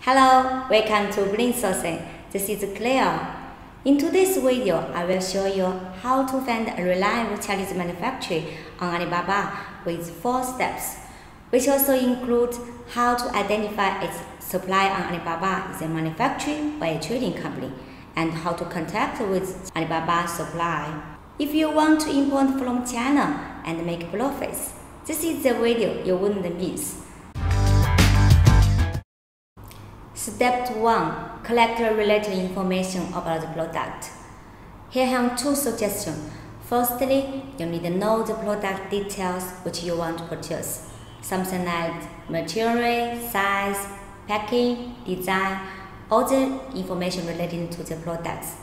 Hello, welcome to Blink Sourcing. This is Claire. In today's video, I will show you how to find a reliable Chinese manufacturer on Alibaba with 4 steps, which also include how to identify its supplier on Alibaba is a manufacturing or a trading company, and how to contact with Alibaba supply. If you want to import from China and make profits, this is the video you wouldn't miss. Step 1. Collect related information about the product. Here are 2 suggestions. Firstly, you need to know the product details which you want to purchase. Something like material, size, packing, design, all the information related to the products.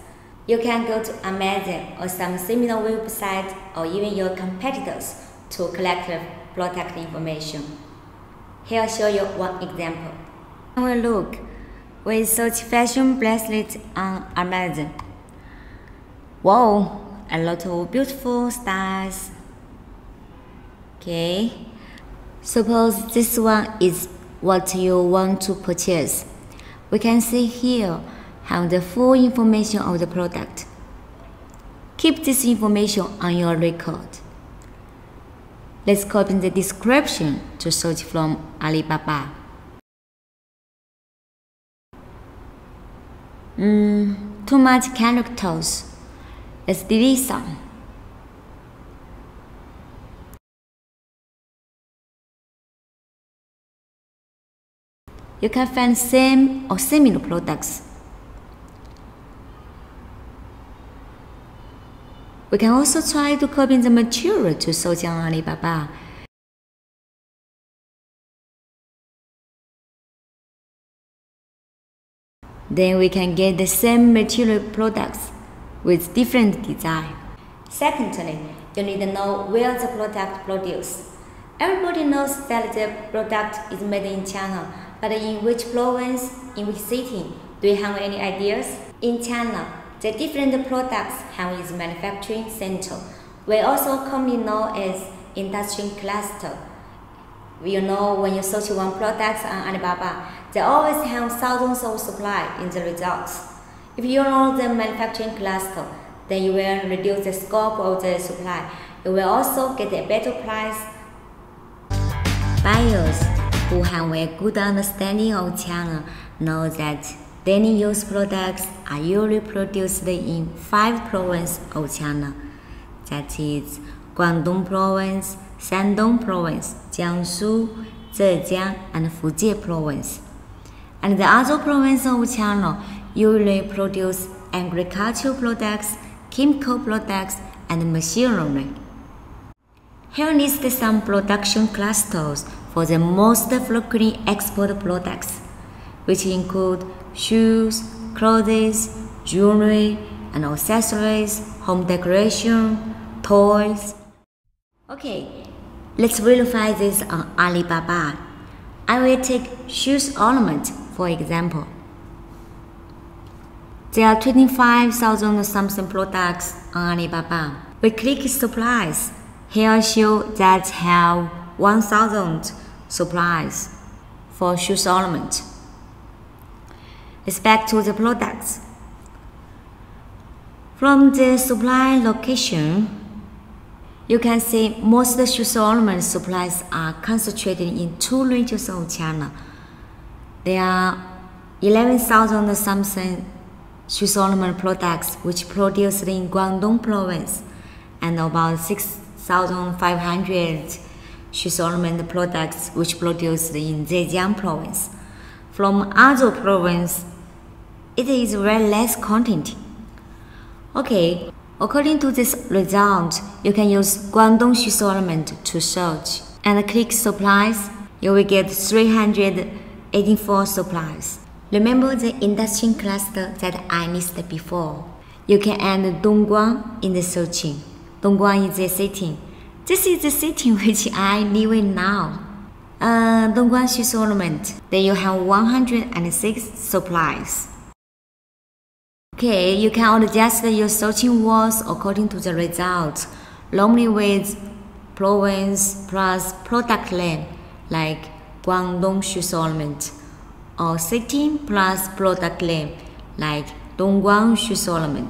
You can go to Amazon or some similar website or even your competitors to collect the product information. Here I'll show you one example. Have a look. We search fashion bracelet on Amazon. Wow, a lot of beautiful styles. Okay, suppose this one is what you want to purchase. We can see here have the full information of the product. Keep this information on your record. Let's copy the description to search from Alibaba. Too much characters. Let's delete some. You can find same or similar products. We can also try to copy the material to search on Alibaba. Then we can get the same material products with different design. Secondly, you need to know where the product produced. Everybody knows that the product is made in China, but in which province, in which city? Do you have any ideas? In China, the different products have its manufacturing center. We also commonly know as industry cluster. You know, when you search one product on Alibaba, they always have thousands of supply in the results. If you know the manufacturing cluster, then you will reduce the scope of the supply. You will also get a better price. Buyers who have a good understanding of China know that daily use products are usually produced in 5 provinces of China. That is Guangdong Province, Shandong Province, Jiangsu, Zhejiang, and Fujian Province. And the other provinces of China usually produce agricultural products, chemical products, and machinery. Here list some production clusters for the most frequently exported products, which include shoes, clothes, jewelry, and accessories, home decoration, toys. Okay, let's verify this on Alibaba. I will take shoes ornament for example. There are 25,000 something products on Alibaba. We click supplies. Here show that have 1,000 supplies for shoes ornament. Let's back to the products. From the supply location, you can see most shoes ornament supplies are concentrated in 2 regions of China. There are 11,000 something shoes ornament products which produced in Guangdong Province, and about 6,500 shoes ornament products which produced in Zhejiang Province. From other provinces, it is very less content. Okay, according to this result, you can use Guangdong shoes ornament to search and click supplies. You will get 384 supplies. Remember the industry cluster that I listed before. You can add Dongguan in the searching. Dongguan is the city. This is the city which I live in now. Dongguan shoes ornament. Then you have 106 supplies. Okay, you can adjust your searching words according to the results, normally with province plus product name like Guangdong shoes ornament or 16 plus product name like Dongguan Shoe Solomon.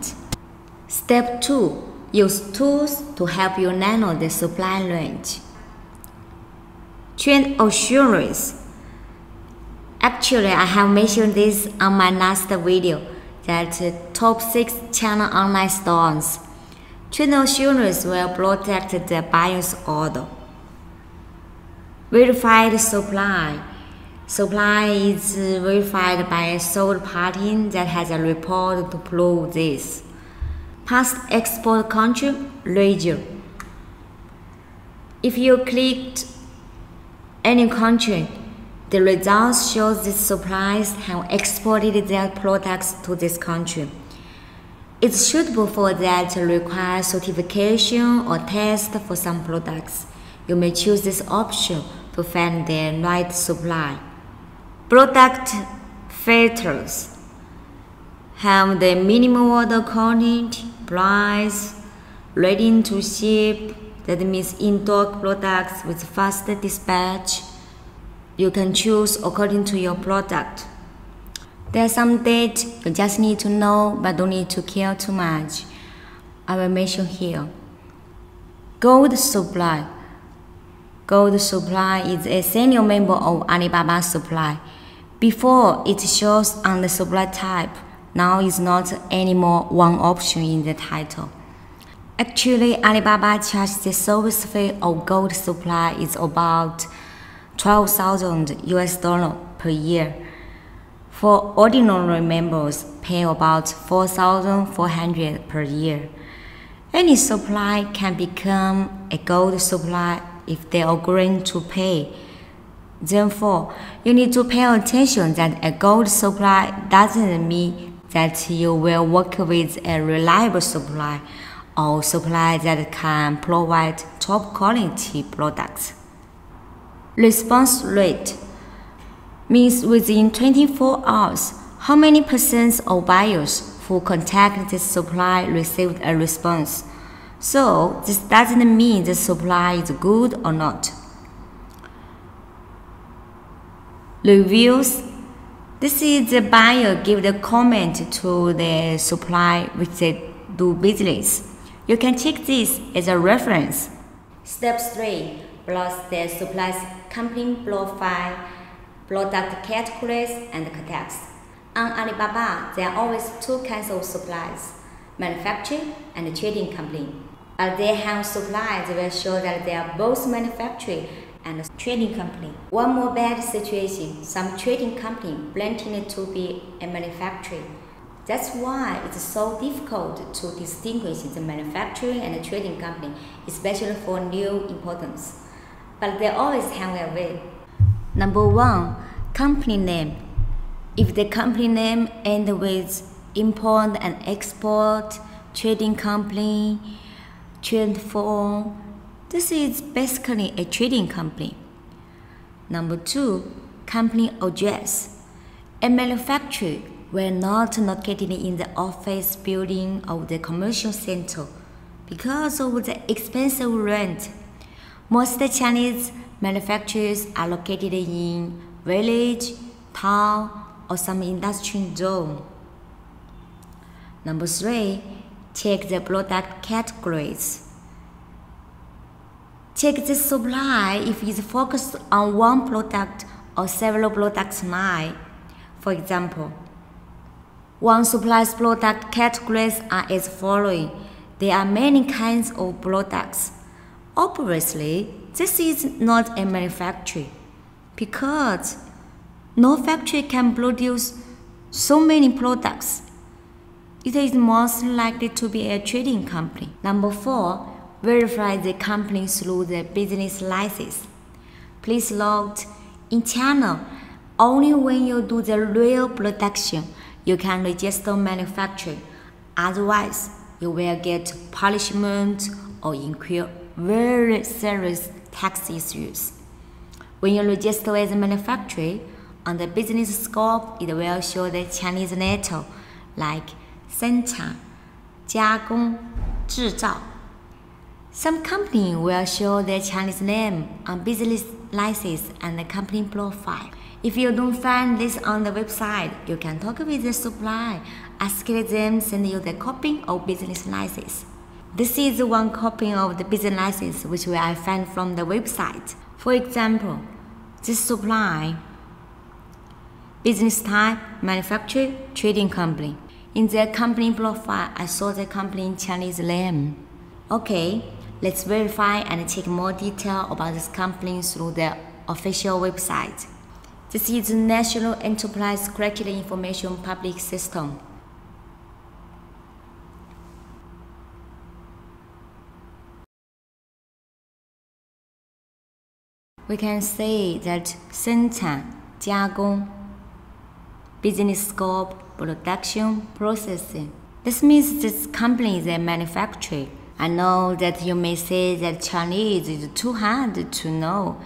Step 2. Use tools to help you narrow the supply range. Trend assurance. Actually, I have mentioned this on my last video, that top 6 China online stores. Trend assurance will protect the buyer's order. Verified supply. Supply is verified by a third party that has a report to prove this. Past export country region. If you clicked any country, the results show the suppliers have exported their products to this country. It's suitable for that require certification or test for some products. You may choose this option to find the right supply. Product filters have the minimum order quantity, price, ready to ship. That means in-stock products with faster dispatch. You can choose according to your product. There are some dates you just need to know but don't need to care too much. I will mention here. Gold supply. Gold supply is a senior member of Alibaba supply. Before it shows on the supply type, now it's not anymore one option in the title. Actually, Alibaba charges the service fee of gold supply is about $12,000 per year. For ordinary members, pay about $4,400 per year. Any supply can become a gold supply if they agree to pay. Therefore, you need to pay attention that a gold supply doesn't mean that you will work with a reliable supply or supply that can provide top quality products. Response rate means within 24 hours, how many percent of buyers who contact the supply received a response. So this doesn't mean the supply is good or not. Reviews. This is the buyer give the comment to the supply which they do business. You can check this as a reference. Step 3. Plus the supply's company profile, product categories, and contacts. On Alibaba, there are always 2 kinds of supplies, manufacturing and trading company. But they have supplies that will show that they are both manufacturing and trading company. One more bad situation, some trading company pretending to be a manufacturing. That's why it's so difficult to distinguish the manufacturing and the trading company, especially for new importance. But they always have a way. Number 1, company name. If the company name ends with import and export, trading company, trade firm, this is basically a trading company. Number 2, company address. A manufacturer will not located in the office building of the commercial center because of the expensive rent. Most Chinese manufacturers are located in village, town, or some industrial zone. Number 3, check the product categories. Check the supply if it's focused on one product or several product lines. For example, one supply's product categories are as following. There are many kinds of products. Obviously, this is not a manufacturer because no factory can produce so many products. It is most likely to be a trading company. Number 4, verify the company through the business license. Please note, in China, only when you do the real production, you can register manufacturing. Otherwise, you will get punishment or incur very serious tax issues. When you register as a manufacturer, on the business scope, it will show the Chinese letter like 生产、加工、制造. Some company will show their Chinese name on business license and the company profile. If you don't find this on the website, you can talk with the supplier, ask them send you the copy of business license. This is one copy of the business license which I found from the website. For example, this supplier, business type, manufacturer, trading company. In the company profile, I saw the company in Chinese name. Okay, let's verify and check more detail about this company through the official website. This is the National Enterprise Curriculum Information Public System. We can say that 生产、加工, business scope, production, processing. This means this company is a manufacturer. I know that you may say that Chinese is too hard to know.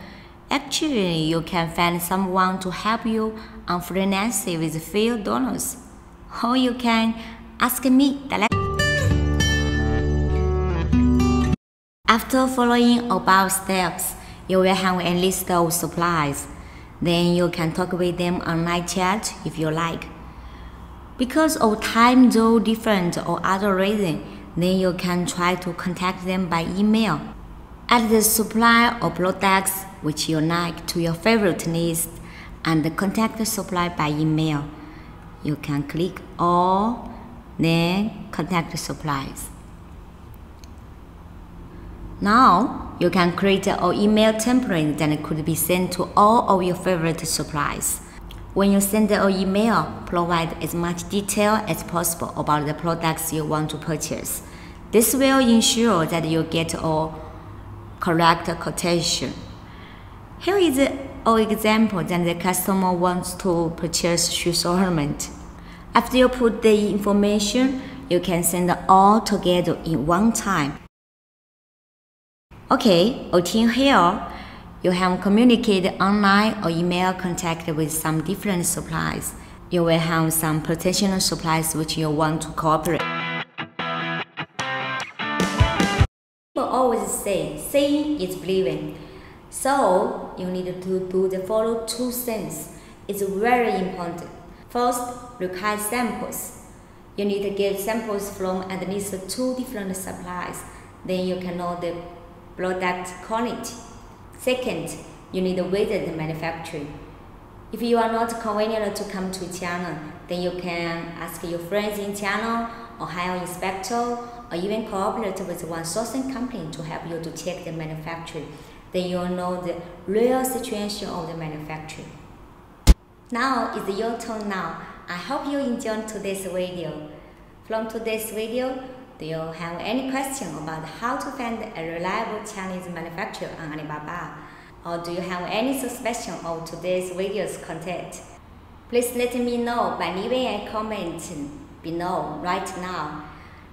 Actually, you can find someone to help you on freelancing with few dollars. Or you can ask me directly. After following above steps, you will have a list of supplies. Then you can talk with them online chat if you like. Because of time zone difference or other reason, then you can try to contact them by email. Add the supplier or products which you like to your favorite list and contact the supplier by email. You can click all, then contact the suppliers. Now, you can create an email template that could be sent to all of your favorite suppliers. When you send an email, provide as much detail as possible about the products you want to purchase. This will ensure that you get a correct quotation. Here is an example that the customer wants to purchase shoes ornament. After you put the information, you can send it all together in one time. Okay, until here, you have communicated online or email contact with some different suppliers. You will have some potential suppliers which you want to cooperate. People always say, seeing is believing. So, you need to do the following two things. It's very important. First, require samples. You need to get samples from at least 2 different suppliers. Then you can know the product quality. Second, you need to visit the manufacturer. If you are not convenient to come to China, then you can ask your friends in China or hire an inspector or even cooperate with one sourcing company to help you to check the manufacturer. Then you'll know the real situation of the manufacturer. Now it's your turn now. I hope you enjoyed today's video. From today's video, do you have any question about how to find a reliable Chinese manufacturer on Alibaba? Or do you have any suspicion of today's video's content? Please let me know by leaving a comment below right now.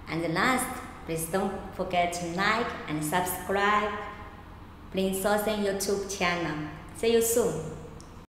And last, please don't forget to like and subscribe Plain Sourcing YouTube channel. See you soon.